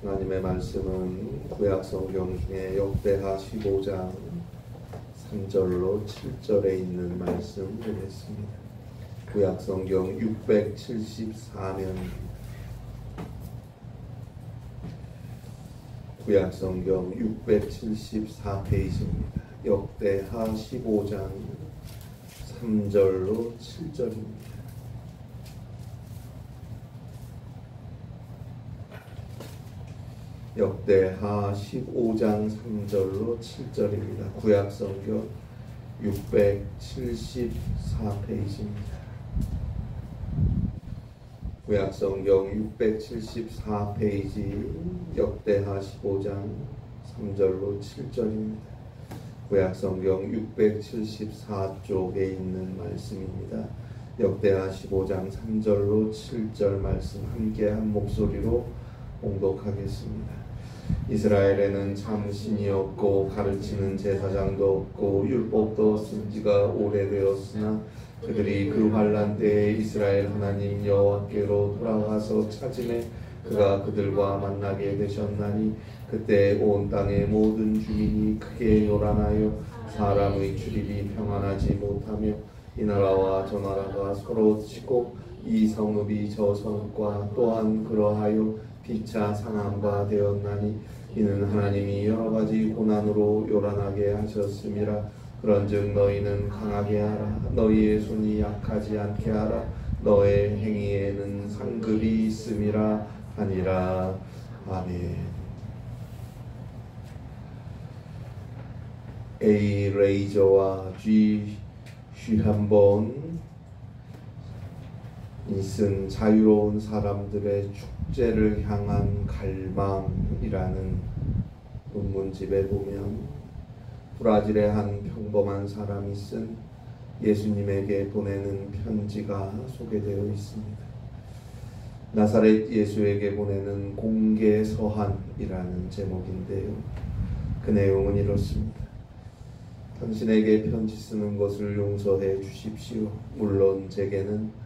하나님의 말씀은 구약성경 중에 역대하 15장 3절로 7절에 있는 말씀 되겠습니다. 구약성경 674면 구약성경 674페이지입니다. 역대하 15장 3절로 7절입니다. 역대하 15장 3절로 7절입니다. 구약성경 674페이지입니다. 구약성경 674페이지 역대하 15장 3절로 7절입니다. 구약성경 674쪽에 있는 말씀입니다. 역대하 15장 3절로 7절 말씀 함께 한 목소리로 봉독하겠습니다. 이스라엘에는 참 신이 없고 가르치는 제사장도 없고 율법도 쓴 지가 오래되었으나 그들이 그 환난 때에 이스라엘 하나님 여호와께로 돌아가서 찾으매 그가 그들과 만나게 되셨나니 그때 온 땅의 모든 주민이 크게 요란하여 사람의 출입이 평안하지 못하며 이 나라와 저 나라가 서로 치고 이 성읍이 저 성읍과 또한 그러하여 피차 상함과 되었나니 이는 하나님이 여러가지 고난으로 요란하게 하셨음이라. 그런즉 너희는 강하게 하라. 너희의 손이 약하지 않게 하라. 너의 행위에는 상급이 있음이라 하니라. 아멘. A 레이저와 G 한번 쓴 자유로운 사람들의 축제를 향한 갈망이라는 논문집에 보면 브라질의 한 평범한 사람이 쓴 예수님에게 보내는 편지가 소개되어 있습니다. 나사렛 예수에게 보내는 공개 서한이라는 제목인데요. 그 내용은 이렇습니다. 당신에게 편지 쓰는 것을 용서해 주십시오. 물론 제게는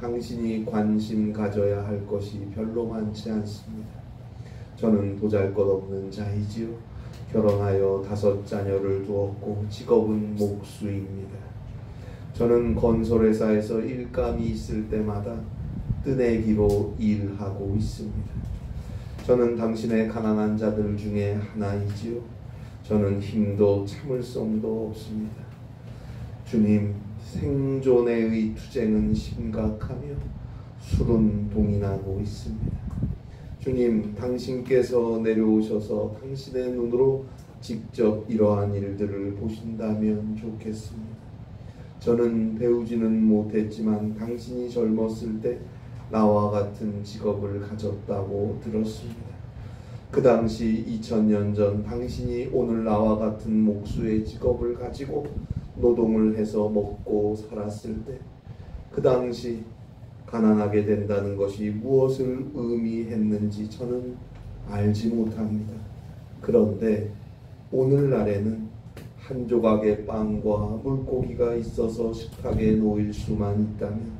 당신이 관심 가져야 할 것이 별로 많지 않습니다. 저는 보잘것없는 자이지요. 결혼하여 5 자녀를 두었고 직업은 목수입니다. 저는 건설회사에서 일감이 있을 때마다 뜨내기로 일하고 있습니다. 저는 당신의 가난한 자들 중에 하나이지요. 저는 힘도 참을성도 없습니다. 주님, 생존의 투쟁은 심각하며 술은 동인하고 있습니다. 주님, 당신께서 내려오셔서 당신의 눈으로 직접 이러한 일들을 보신다면 좋겠습니다. 저는 배우지는 못했지만 당신이 젊었을 때 나와 같은 직업을 가졌다고 들었습니다. 그 당시 2000년 전 당신이 오늘 나와 같은 목수의 직업을 가지고 노동을 해서 먹고 살았을 때 그 당시 가난하게 된다는 것이 무엇을 의미했는지 저는 알지 못합니다. 그런데 오늘날에는 한 조각의 빵과 물고기가 있어서 식탁에 놓일 수만 있다면,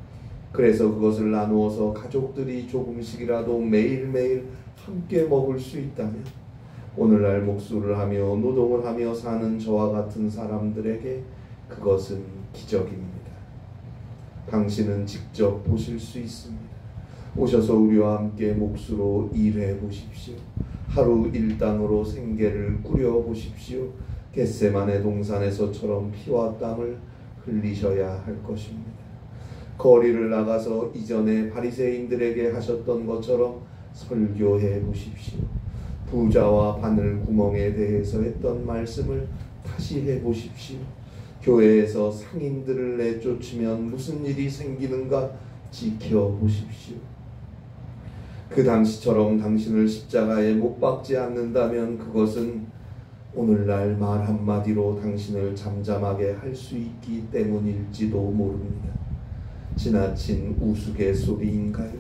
그래서 그것을 나누어서 가족들이 조금씩이라도 매일매일 함께 먹을 수 있다면, 오늘날 목수를 하며 노동을 하며 사는 저와 같은 사람들에게 그것은 기적입니다. 당신은 직접 보실 수 있습니다. 오셔서 우리와 함께 목수로 일해 보십시오. 하루 일당으로 생계를 꾸려 보십시오. 겟세마네 동산에서처럼 피와 땀을 흘리셔야 할 것입니다. 거리를 나가서 이전에 바리새인들에게 하셨던 것처럼 설교해 보십시오. 부자와 바늘 구멍에 대해서 했던 말씀을 다시 해보십시오. 교회에서 상인들을 내쫓으면 무슨 일이 생기는가 지켜보십시오. 그 당시처럼 당신을 십자가에 못 박지 않는다면 그것은 오늘날 말 한마디로 당신을 잠잠하게 할 수 있기 때문일지도 모릅니다. 지나친 우스갯소리인가요?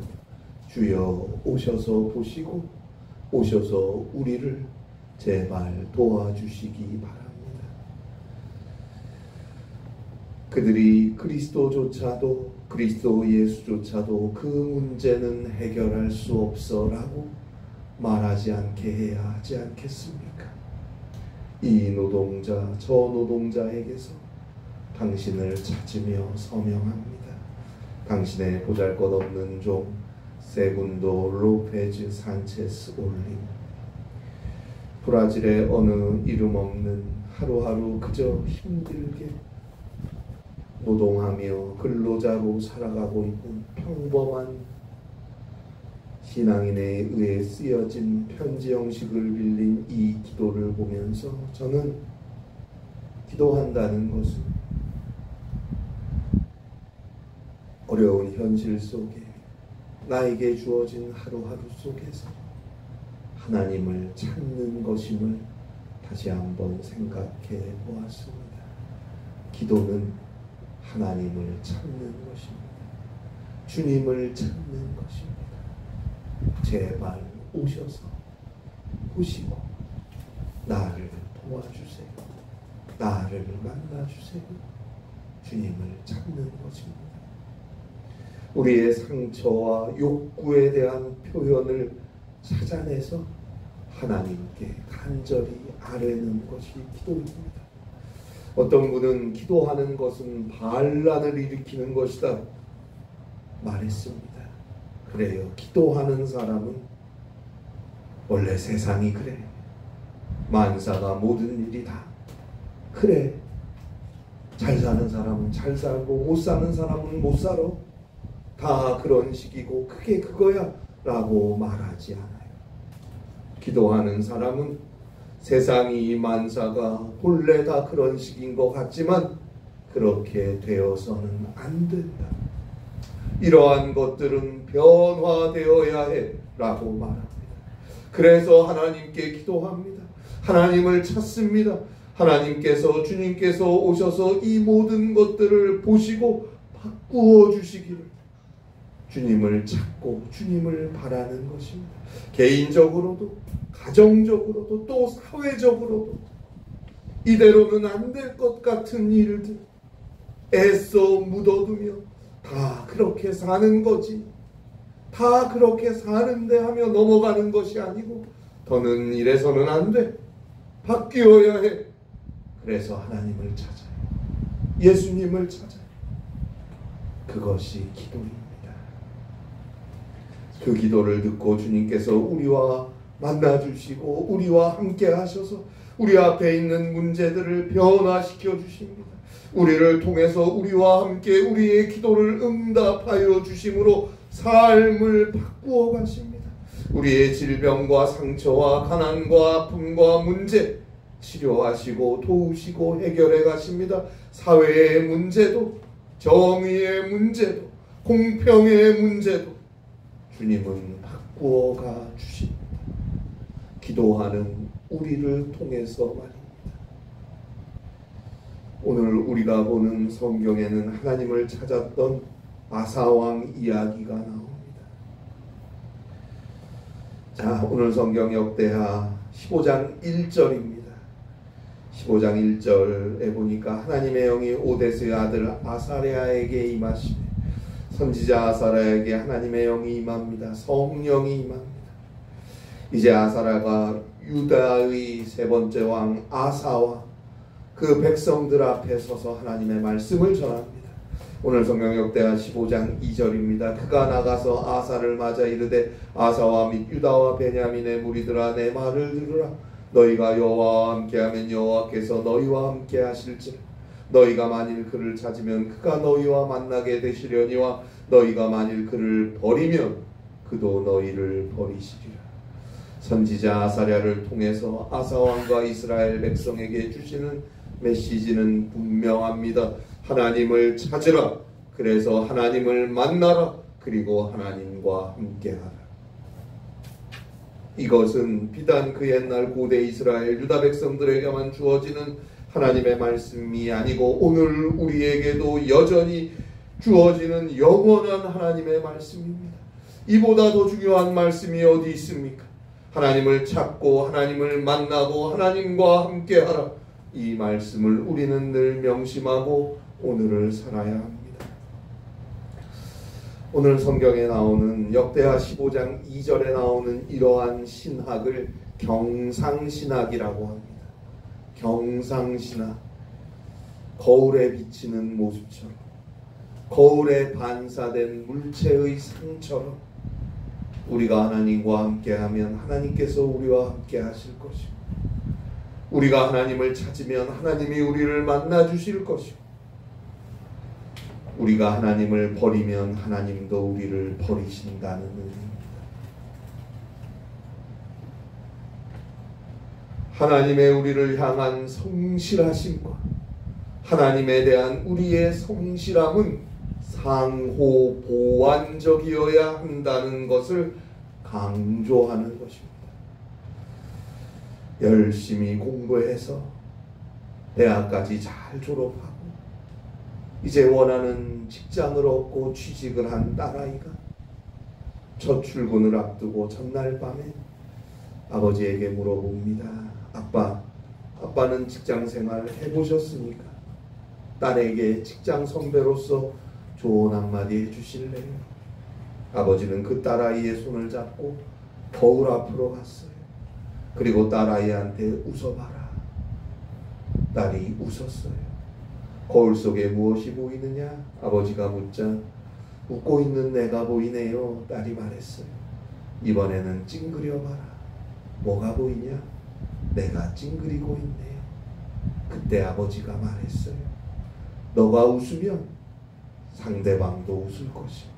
주여 오셔서 보시고 오셔서 우리를 제발 도와주시기 바랍니다. 그들이 그리스도 예수조차도 그 문제는 해결할 수 없어 라고 말하지 않게 해야 하지 않겠습니까? 이 노동자 저 노동자에게서 당신을 찾으며 서명합니다. 당신의 보잘것없는 종 세군도 로페즈 산체스 올림. 브라질의 어느 이름 없는 하루하루 그저 힘들게 노동하며 근로자로 살아가고 있는 평범한 신앙인에 의해 쓰여진 편지 형식을 빌린 이 기도를 보면서 저는 기도한다는 것은 어려운 현실 속에 나에게 주어진 하루하루 속에서 하나님을 찾는 것임을 다시 한번 생각해 보았습니다. 기도는 하나님을 찾는 것입니다. 주님을 찾는 것입니다. 제발 오셔서 보시고 나를 도와주세요. 나를 만나주세요. 주님을 찾는 것입니다. 우리의 상처와 욕구에 대한 표현을 찾아내서 하나님께 간절히 아뢰는 것이 기도입니다. 어떤 분은 기도하는 것은 반란을 일으키는 것이다 말했습니다. 그래요. 기도하는 사람은 원래 세상이 그래. 만사가 모든 일이 다 그래. 잘 사는 사람은 잘 살고 못 사는 사람은 못 살아. 다 그런 식이고 그게 그거야 라고 말하지 않아요. 기도하는 사람은 세상이 만사가 본래 다 그런 식인 것 같지만 그렇게 되어서는 안 된다. 이러한 것들은 변화되어야 해 라고 말합니다. 그래서 하나님께 기도합니다. 하나님을 찾습니다. 하나님께서 주님께서 오셔서 이 모든 것들을 보시고 바꾸어 주시기를 주님을 찾고 주님을 바라는 것입니다. 개인적으로도 가정적으로도 또 사회적으로도 이대로는 안 될 것 같은 일들 애써 묻어두며 다 그렇게 사는 거지. 다 그렇게 사는데 하며 넘어가는 것이 아니고 더는 이래서는 안 돼. 바뀌어야 해. 그래서 하나님을 찾아요. 예수님을 찾아요. 그것이 기도입니다. 그 기도를 듣고 주님께서 우리와 만나주시고 우리와 함께 하셔서 우리 앞에 있는 문제들을 변화시켜 주십니다. 우리를 통해서 우리와 함께 우리의 기도를 응답하여 주심으로 삶을 바꾸어 가십니다. 우리의 질병과 상처와 가난과 아픔과 문제 치료하시고 도우시고 해결해 가십니다. 사회의 문제도 정의의 문제도 공평의 문제도 주님은 바꾸어 가 주십니다. 기도하는 우리를 통해서 말입니다. 오늘 우리가 보는 성경에는 하나님을 찾았던 아사왕 이야기가 나옵니다. 자, 오늘 성경 역대하 15장 1절입니다. 15장 1절에 보니까 하나님의 영이 오데스의 아들 아사랴에게 임하시되 선지자 아사랴에게 하나님의 영이 임합니다. 성령이 임합니다. 이제 아사랴가 유다의 세 번째 왕 아사와 그 백성들 앞에 서서 하나님의 말씀을 전합니다. 오늘 성경 역대하 15장 2절입니다. 그가 나가서 아사를 맞아 이르되 아사와 및 유다와 베냐민의 무리들아 내 말을 들으라. 너희가 여호와와 함께하면 여호와께서 너희와 함께하실지라. 너희가 만일 그를 찾으면 그가 너희와 만나게 되시려니와 너희가 만일 그를 버리면 그도 너희를 버리시리라. 선지자 아사랴를 통해서 아사왕과 이스라엘 백성에게 주시는 메시지는 분명합니다. 하나님을 찾으라. 그래서 하나님을 만나라. 그리고 하나님과 함께하라. 이것은 비단 그 옛날 고대 이스라엘 유다 백성들에게만 주어지는 하나님의 말씀이 아니고 오늘 우리에게도 여전히 주어지는 영원한 하나님의 말씀입니다. 이보다 더 중요한 말씀이 어디 있습니까? 하나님을 찾고 하나님을 만나고 하나님과 함께하라. 이 말씀을 우리는 늘 명심하고 오늘을 살아야 합니다. 오늘 성경에 나오는 역대하 15장 2절에 나오는 이러한 신학을 경상신학이라고 합니다. 경상신학. 거울에 비치는 모습처럼, 거울에 반사된 물체의 상처럼 우리가 하나님과 함께하면 하나님께서 우리와 함께 하실 것이고, 우리가 하나님을 찾으면 하나님이 우리를 만나 주실 것이고, 우리가 하나님을 버리면 하나님도 우리를 버리신다는 의미입니다. 하나님의 우리를 향한 성실하심과 하나님에 대한 우리의 성실함은 상호 보완적이어야 한다는 것을 강조하는 것입니다. 열심히 공부해서 대학까지 잘 졸업하고 이제 원하는 직장을 얻고 취직을 한 딸아이가 첫 출근을 앞두고 전날 밤에 아버지에게 물어봅니다. 아빠는 직장 생활 해보셨습니까? 딸에게 직장 선배로서 좋은 한마디 해주실래요? 아버지는 그 딸아이의 손을 잡고 거울 앞으로 갔어요. 그리고 딸아이한테 웃어봐라. 딸이 웃었어요. 거울 속에 무엇이 보이느냐? 아버지가 묻자 웃고 있는 내가 보이네요. 딸이 말했어요. 이번에는 찡그려봐라. 뭐가 보이냐? 내가 찡그리고 있네요. 그때 아버지가 말했어요. 너가 웃으면 상대방도 웃을 것이고,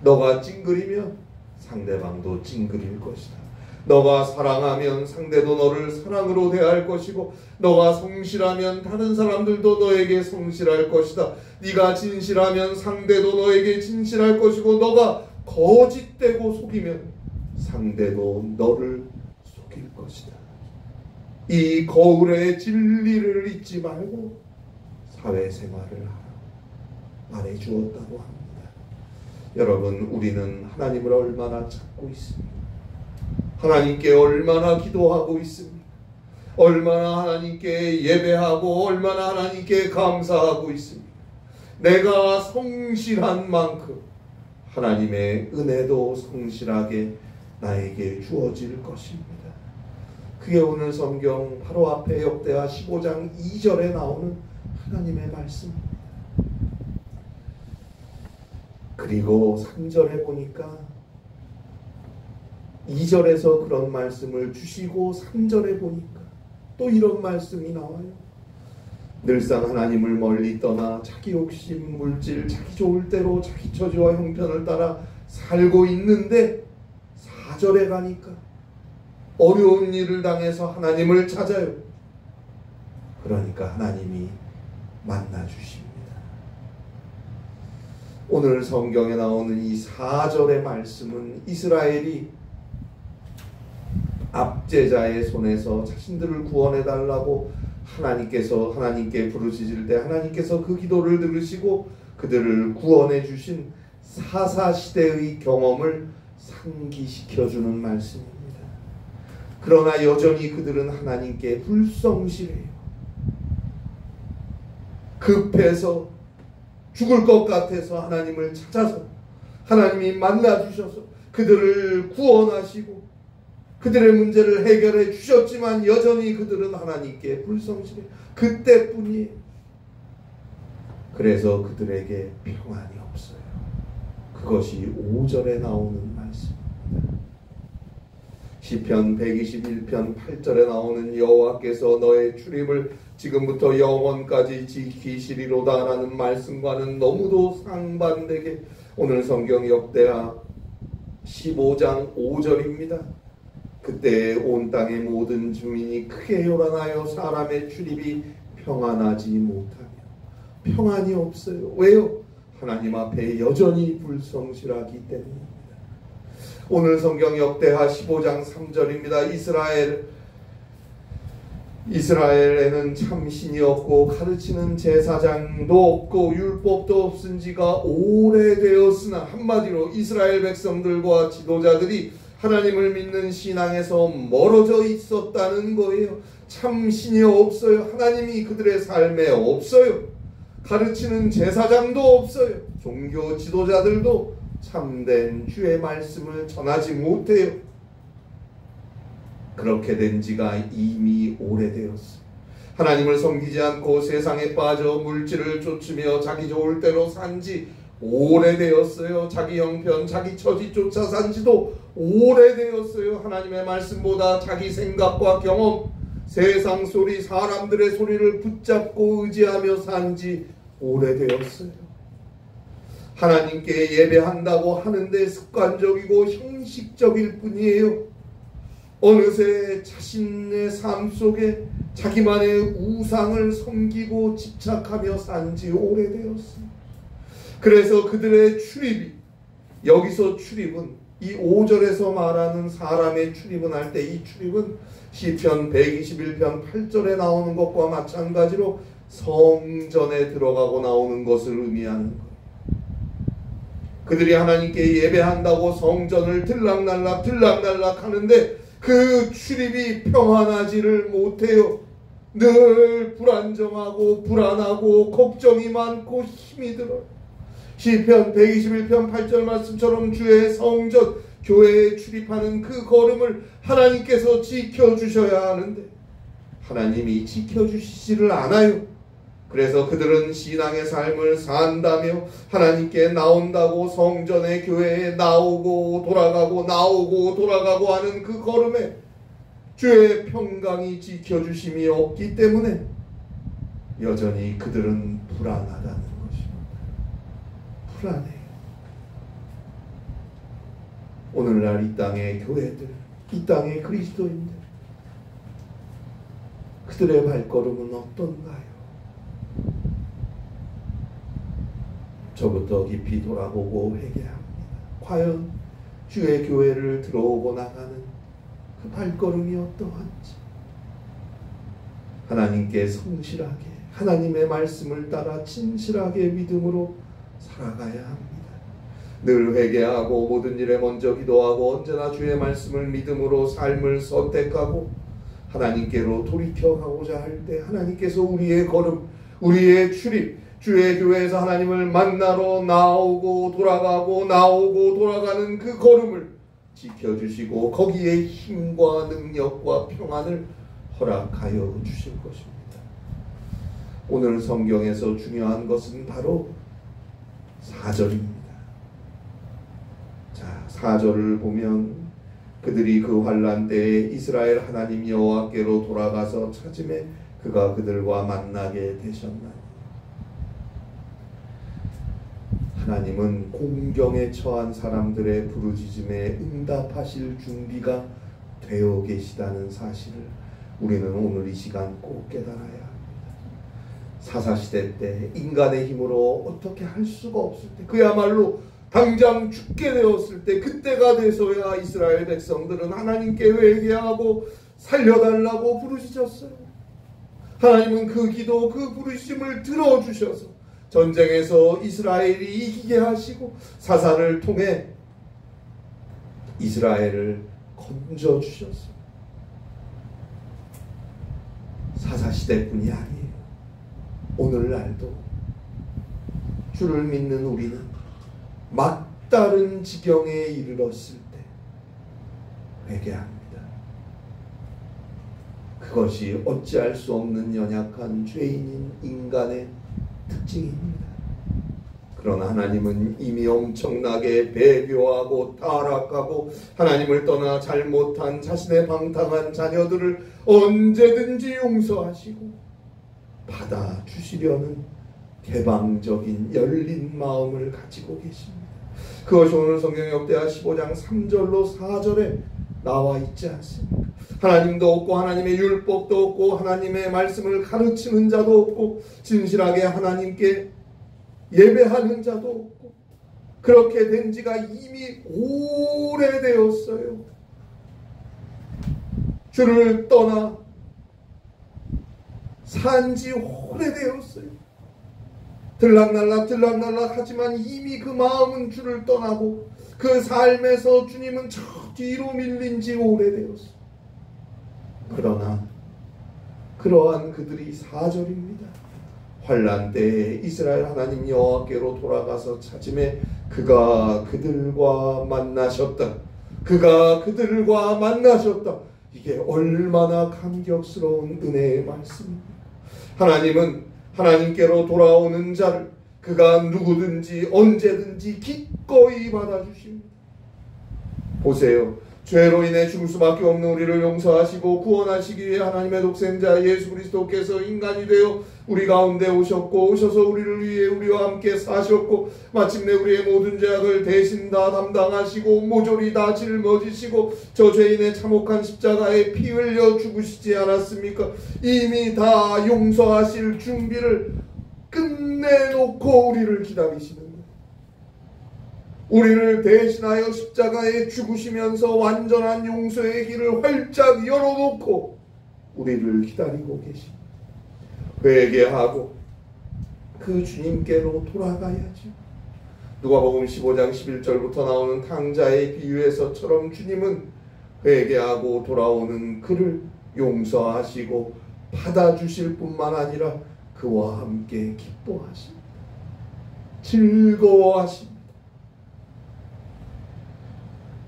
너가 찡그리면 상대방도 찡그릴 것이다. 너가 사랑하면 상대도 너를 사랑으로 대할 것이고, 너가 성실하면 다른 사람들도 너에게 성실할 것이다. 네가 진실하면 상대도 너에게 진실할 것이고, 너가 거짓되고 속이면 상대도 너를 속일 것이다. 이 거울의 진리를 잊지 말고 사회생활을 하라 말해주었다고 합니다. 여러분, 우리는 하나님을 얼마나 찾고 있습니까? 하나님께 얼마나 기도하고 있습니까? 얼마나 하나님께 예배하고 얼마나 하나님께 감사하고 있습니까? 내가 성실한 만큼 하나님의 은혜도 성실하게 나에게 주어질 것입니다. 그게 오늘 성경 바로 앞에 역대하 15장 2절에 나오는 하나님의 말씀입니다. 그리고 3절에 보니까 2절에서 그런 말씀을 주시고 3절에 보니까 또 이런 말씀이 나와요. 늘상 하나님을 멀리 떠나 자기 욕심, 물질, 자기 좋을 대로 자기 처지와 형편을 따라 살고 있는데 4절에 가니까 어려운 일을 당해서 하나님을 찾아요. 그러니까 하나님이 만나 주십니다. 오늘 성경에 나오는 이 4절의 말씀은 이스라엘이 압제자의 손에서 자신들을 구원해 달라고 하나님께 부르짖을 때 하나님께서 그 기도를 들으시고 그들을 구원해 주신 사사시대의 경험을 상기시켜주는 말씀입니다. 그러나 여전히 그들은 하나님께 불성실해요. 급해서 죽을 것 같아서 하나님을 찾아서 하나님이 만나 주셔서 그들을 구원하시고 그들의 문제를 해결해 주셨지만 여전히 그들은 하나님께 불성실해요. 그때뿐이에요. 그래서 그들에게 평안이 없어요. 그것이 5절에 나오는 말씀입니다. 시편 121편 8절에 나오는 여호와께서 너의 출입을 지금부터 영원까지 지키시리로다 라는 말씀과는 너무도 상반되게 오늘 성경 역대하 15장 5절입니다. 그때 온 땅의 모든 주민이 크게 요란하여 사람의 출입이 평안하지 못하며 평안이 없어요. 왜요? 하나님 앞에 여전히 불성실하기 때문입니다. 오늘 성경 역대하 15장 3절입니다. 이스라엘에는 참 신이 없고 가르치는 제사장도 없고 율법도 없은 지가 오래되었으나, 한마디로 이스라엘 백성들과 지도자들이 하나님을 믿는 신앙에서 멀어져 있었다는 거예요. 참 신이 없어요. 하나님이 그들의 삶에 없어요. 가르치는 제사장도 없어요. 종교 지도자들도 참된 주의 말씀을 전하지 못해요. 그렇게 된 지가 이미 오래되었어요. 하나님을 섬기지 않고 세상에 빠져 물질을 쫓으며 자기 좋을 대로 산지 오래되었어요. 자기 형편, 자기 처지 쫓아 산지도 오래되었어요. 하나님의 말씀보다 자기 생각과 경험, 세상 소리, 사람들의 소리를 붙잡고 의지하며 산지 오래되었어요. 하나님께 예배한다고 하는데 습관적이고 형식적일 뿐이에요. 어느새 자신의 삶 속에 자기만의 우상을 섬기고 집착하며 산지 오래되었습니다. 그래서 그들의 출입이, 여기서 출입은 이 5절에서 말하는 사람의 출입은 할 때 이 출입은 시편 121편 8절에 나오는 것과 마찬가지로 성전에 들어가고 나오는 것을 의미하는 거예요. 그들이 하나님께 예배한다고 성전을 들락날락 하는데 그 출입이 평안하지를 못해요. 늘 불안정하고 불안하고 걱정이 많고 힘이 들어요. 시편 121편 8절 말씀처럼 주의 성전, 교회에 출입하는 그 걸음을 하나님께서 지켜주셔야 하는데 하나님이 지켜주시지를 않아요. 그래서 그들은 신앙의 삶을 산다며 하나님께 나온다고 성전의 교회에 나오고 돌아가고 하는 그 걸음에 주의 평강이 지켜주심이 없기 때문에 여전히 그들은 불안하다는 것입니다. 불안해요. 오늘날 이 땅의 교회들, 이 땅의 그리스도인들, 그들의 발걸음은 어떤가요? 저부터 깊이 돌아보고 회개합니다. 과연 주의 교회를 들어오고 나가는 그 발걸음이 어떠한지, 하나님께 성실하게 하나님의 말씀을 따라 진실하게 믿음으로 살아가야 합니다. 늘 회개하고 모든 일에 먼저 기도하고 언제나 주의 말씀을 믿음으로 삶을 선택하고 하나님께로 돌이켜가고자 할 때 하나님께서 우리의 걸음, 우리의 출입, 주의 교회에서 하나님을 만나러 나오고 돌아가는 그 걸음을 지켜주시고 거기에 힘과 능력과 평안을 허락하여 주실 것입니다. 오늘 성경에서 중요한 것은 바로 4절입니다. 자, 4절을 보면 그들이 그 환난 때에 이스라엘 하나님 여호와께로 돌아가서 찾음에 그가 그들과 만나게 되셨나니. 하나님은 공경에 처한 사람들의 부르짖음에 응답하실 준비가 되어 계시다는 사실을 우리는 오늘 이 시간 꼭 깨달아야 합니다. 사사시대 때 인간의 힘으로 어떻게 할 수가 없을 때, 그야말로 당장 죽게 되었을 때, 그때가 돼서야 이스라엘 백성들은 하나님께 회개하고 살려달라고 부르짖었어요. 하나님은 그 기도, 그 부르심을 들어주셔서 전쟁에서 이스라엘이 이기게 하시고 사사를 통해 이스라엘을 건져주셨어요. 사사시대뿐이 아니에요. 오늘날도 주를 믿는 우리는 막다른 지경에 이르렀을 때 회개합니다. 그것이 어찌할 수 없는 연약한 죄인인 인간의 특징입니다. 그러나 하나님은 이미 엄청나게 배교하고 타락하고 하나님을 떠나 잘못한 자신의 방탕한 자녀들을 언제든지 용서하시고 받아주시려는 개방적인 열린 마음을 가지고 계십니다. 그것이 오늘 성경 역대하 15장 3절로 4절에 나와 있지 않습니까? 하나님도 없고 하나님의 율법도 없고 하나님의 말씀을 가르치는 자도 없고 진실하게 하나님께 예배하는 자도 없고 그렇게 된 지가 이미 오래되었어요. 주를 떠나 산지 오래되었어요. 들락날락 하지만 이미 그 마음은 주를 떠나고 그 삶에서 주님은 저 뒤로 밀린 지 오래되었어요. 그러나 그러한 그들이 4절입니다. 환난 때에 이스라엘 하나님 여호와께로 돌아가서 찾음에 그가 그들과 만나셨다. 그가 그들과 만나셨다. 이게 얼마나 감격스러운 은혜의 말씀입니다. 하나님은 하나님께로 돌아오는 자를 그가 누구든지 언제든지 기꺼이 받아주십니다. 보세요. 죄로 인해 죽을 수밖에 없는 우리를 용서하시고 구원하시기 위해 하나님의 독생자 예수 그리스도께서 인간이 되어 우리 가운데 오셔서 우리를 위해 우리와 함께 사셨고 마침내 우리의 모든 죄악을 대신 다 담당하시고 모조리 다 짊어지시고 저 죄인의 참혹한 십자가에 피 흘려 죽으시지 않았습니까? 이미 다 용서하실 준비를 끝내놓고 우리를 기다리시는 거예요. 우리를 대신하여 십자가에 죽으시면서 완전한 용서의 길을 활짝 열어놓고 우리를 기다리고 계십니다. 회개하고 그 주님께로 돌아가야죠. 누가복음 15장 11절부터 나오는 탕자의 비유에서처럼 주님은 회개하고 돌아오는 그를 용서하시고 받아주실 뿐만 아니라 그와 함께 기뻐하십니다. 즐거워하십니다.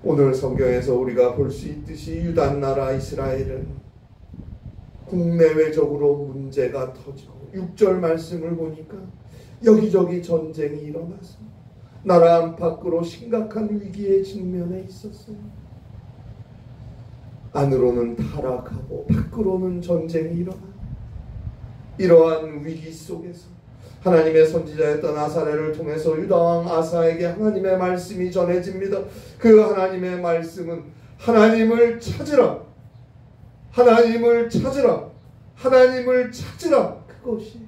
오늘 성경에서 우리가 볼 수 있듯이 유다나라 이스라엘은 국내외적으로 문제가 터지고 6절 말씀을 보니까 여기저기 전쟁이 일어나서 나라 안팎으로 심각한 위기에 직면해 있었어요. 안으로는 타락하고 밖으로는 전쟁이 일어나고 이러한 위기 속에서 하나님의 선지자였던 아사랴를 통해서 유다왕 아사에게 하나님의 말씀이 전해집니다. 그 하나님의 말씀은 하나님을 찾으라, 하나님을 찾으라, 하나님을 찾으라. 그것이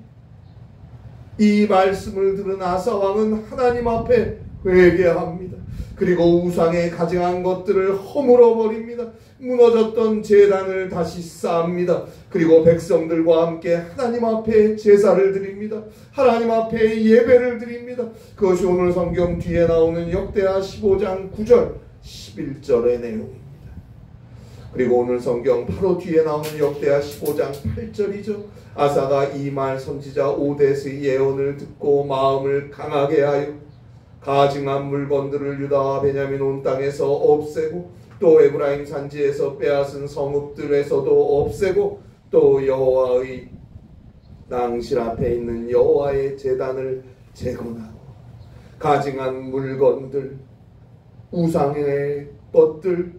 이 말씀을 들은 아사왕은 하나님 앞에 회개합니다. 그리고 우상에 가증한 것들을 허물어 버립니다. 무너졌던 제단을 다시 쌓습니다. 그리고 백성들과 함께 하나님 앞에 제사를 드립니다. 하나님 앞에 예배를 드립니다. 그것이 오늘 성경 뒤에 나오는 역대하 15장 9절 11절의 내용입니다. 그리고 오늘 성경 바로 뒤에 나오는 역대하 15장 8절이죠. 아사가 이 말 선지자 오뎃의 예언을 듣고 마음을 강하게 하여 가증한 물건들을 유다와 베냐민 온 땅에서 없애고 또 에브라임 산지에서 빼앗은 성읍들에서도 없애고 또 여호와의 낭실 앞에 있는 여호와의 제단을 재건하고 가증한 물건들 우상의 것들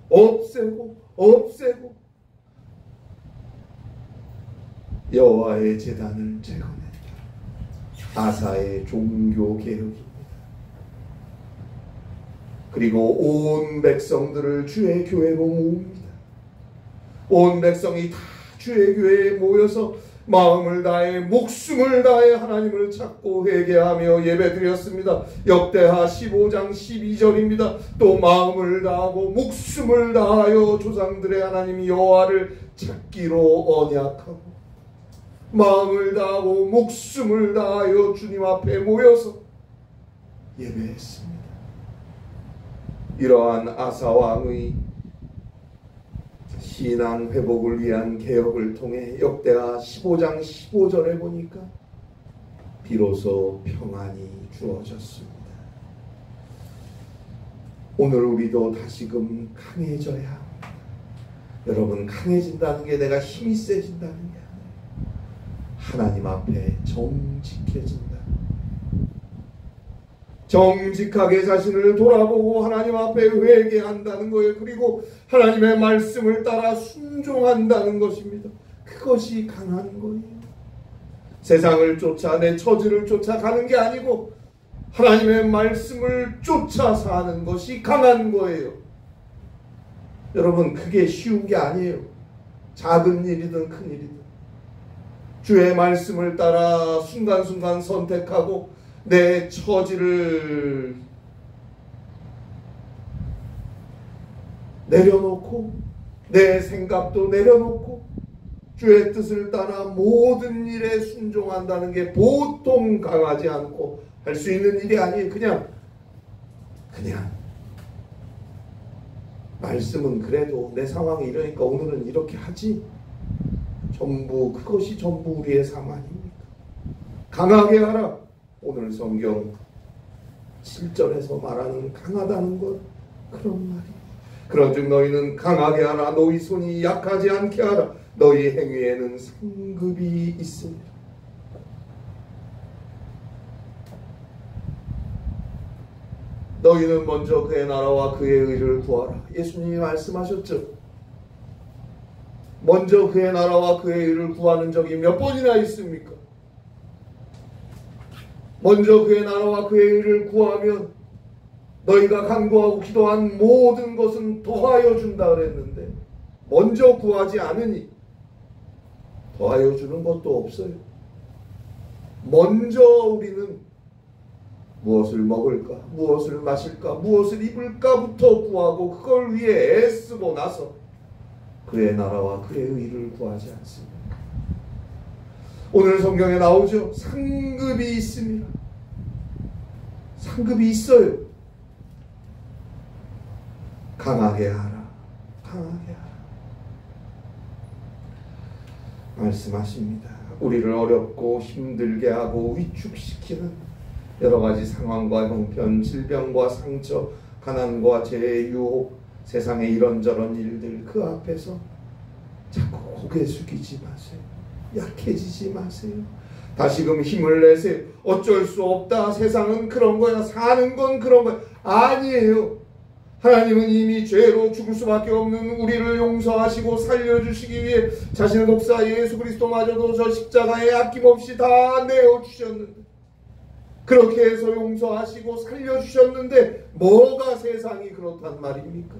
없애고 여호와의 제단을 재건했다. 아사의 종교 개혁입니다. 그리고 온 백성들을 주의 교회로 모읍니다. 온 백성이 다 주의 교회에 모여서 마음을 다해 목숨을 다해 하나님을 찾고 회개하며 예배드렸습니다. 역대하 15장 12절입니다. 또 마음을 다하고 목숨을 다하여 조상들의 하나님 여호와를 찾기로 언약하고 마음을 다하고 목숨을 다하여 주님 앞에 모여서 예배했습니다. 이러한 아사왕의 신앙 회복을 위한 개혁을 통해 역대하 15장 15절에 보니까 비로소 평안이 주어졌습니다. 오늘 우리도 다시금 강해져야 합니다. 여러분, 강해진다는 게 내가 힘이 세진다는 게 아니에요. 하나님 앞에 정직해진다. 정직하게 자신을 돌아보고 하나님 앞에 회개한다는 거예요. 그리고 하나님의 말씀을 따라 순종한다는 것입니다. 그것이 강한 거예요. 세상을 쫓아 내 처지를 쫓아 가는 게 아니고 하나님의 말씀을 쫓아 사는 것이 강한 거예요. 여러분, 그게 쉬운 게 아니에요. 작은 일이든 큰 일이든 주의 말씀을 따라 순간순간 선택하고 내 처지를 내려놓고 내 생각도 내려놓고 주의 뜻을 따라 모든 일에 순종한다는 게 보통 강하지 않고 할 수 있는 일이 아니에요. 그냥 말씀은 그래도 내 상황이 이러니까 오늘은 이렇게 하지. 전부, 그것이 전부 우리의 삶 아닙니까? 강하게 하라. 오늘 성경 7절에서 말하는 강하다는 것, 그런 말이에요. 그런즉 너희는 강하게 하라. 너희 손이 약하지 않게 하라. 너희 행위에는 상급이 있습니다. 너희는 먼저 그의 나라와 그의 의를 구하라. 예수님이 말씀하셨죠. 먼저 그의 나라와 그의 의를 구하는 적이 몇 번이나 있습니까? 먼저 그의 나라와 그의 의를 구하면 너희가 간구하고 기도한 모든 것은 더하여 준다 그랬는데, 먼저 구하지 않으니 더하여 주는 것도 없어요. 먼저 우리는 무엇을 먹을까, 무엇을 마실까, 무엇을 입을까부터 구하고 그걸 위해 애쓰고 나서 그의 나라와 그의 의를 구하지 않습니다. 오늘 성경에 나오죠. 상급이 있습니다. 상급이 있어요. 강하게 하라. 강하게 하라. 말씀하십니다. 우리를 어렵고 힘들게 하고 위축시키는 여러 가지 상황과 형편, 질병과 상처, 가난과 재해, 유혹, 세상의 이런저런 일들, 그 앞에서 자꾸 고개 숙이지 마세요. 약해지지 마세요. 다시금 힘을 내세요. 어쩔 수 없다. 세상은 그런 거야. 사는 건 그런 거야. 아니에요. 하나님은 이미 죄로 죽을 수밖에 없는 우리를 용서하시고 살려주시기 위해 자신의 독사 예수 그리스도마저도 저 십자가에 아낌없이 다 내어주셨는데, 그렇게 해서 용서하시고 살려주셨는데 뭐가 세상이 그렇단 말입니까?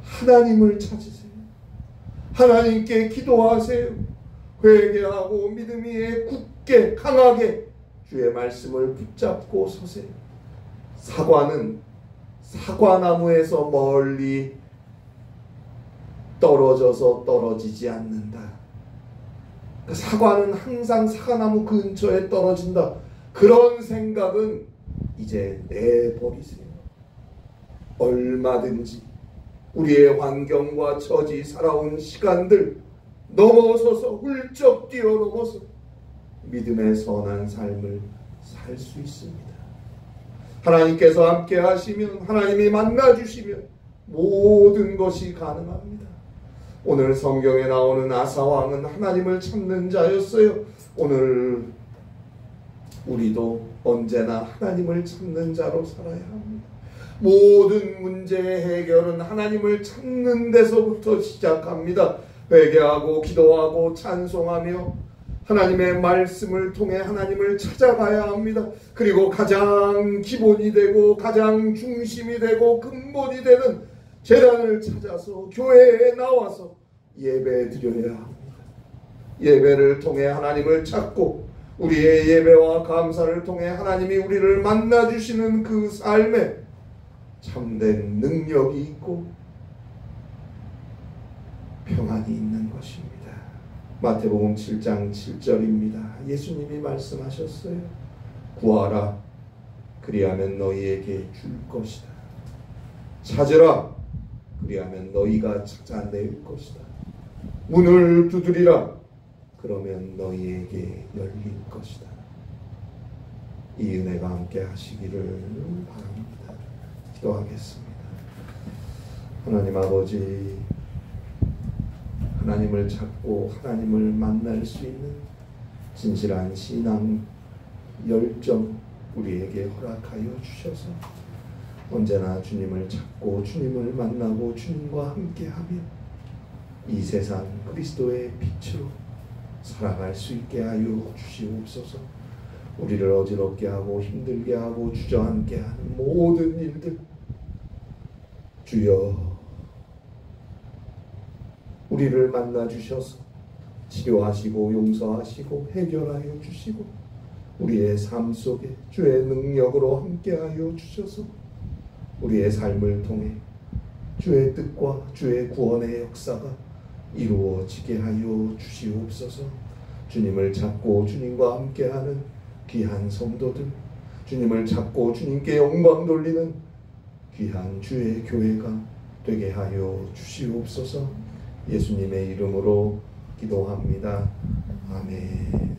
하나님을 찾으세요. 하나님께 기도하세요. 회개하고 믿음 위에 굳게 강하게 주의 말씀을 붙잡고 서세요. 사과는 사과나무에서 멀리 떨어져서 떨어지지 않는다. 사과는 항상 사과나무 근처에 떨어진다. 그런 생각은 이제 내버리세요. 얼마든지 우리의 환경과 처지, 살아온 시간들 넘어서서 훌쩍 뛰어넘어서 믿음의 선한 삶을 살 수 있습니다. 하나님께서 함께 하시면, 하나님이 만나주시면 모든 것이 가능합니다. 오늘 성경에 나오는 아사왕은 하나님을 찾는 자였어요. 오늘 우리도 언제나 하나님을 찾는 자로 살아야 합니다. 모든 문제의 해결은 하나님을 찾는 데서부터 시작합니다. 회개하고 기도하고 찬송하며 하나님의 말씀을 통해 하나님을 찾아가야 합니다. 그리고 가장 기본이 되고 가장 중심이 되고 근본이 되는 제단을 찾아서 교회에 나와서 예배 드려야 합니다. 예배를 통해 하나님을 찾고 우리의 예배와 감사를 통해 하나님이 우리를 만나주시는 그 삶에 참된 능력이 있고 평안이 있는 것입니다. 마태복음 7장 7절입니다. 예수님이 말씀하셨어요. 구하라. 그리하면 너희에게 줄 것이다. 찾으라. 그리하면 너희가 찾아낼 것이다. 문을 두드리라. 그러면 너희에게 열릴 것이다. 이 은혜가 함께 하시기를 바랍니다. 기도하겠습니다. 하나님 아버지, 하나님을 찾고 하나님을 만날 수 있는 진실한 신앙 열정 우리에게 허락하여 주셔서 언제나 주님을 찾고 주님을 만나고 주님과 함께하며 이 세상 그리스도의 빛으로 살아갈 수 있게 하여 주시옵소서. 우리를 어지럽게 하고 힘들게 하고 주저앉게 하는 모든 일들 주여 우리를 만나 주셔서 치료하시고 용서하시고 해결하여 주시고 우리의 삶 속에 주의 능력으로 함께하여 주셔서 우리의 삶을 통해 주의 뜻과 주의 구원의 역사가 이루어지게 하여 주시옵소서. 주님을 찾고 주님과 함께하는 귀한 성도들, 주님을 찾고 주님께 영광 돌리는 귀한 주의 교회가 되게 하여 주시옵소서. 예수님의 이름으로 기도합니다. 아멘.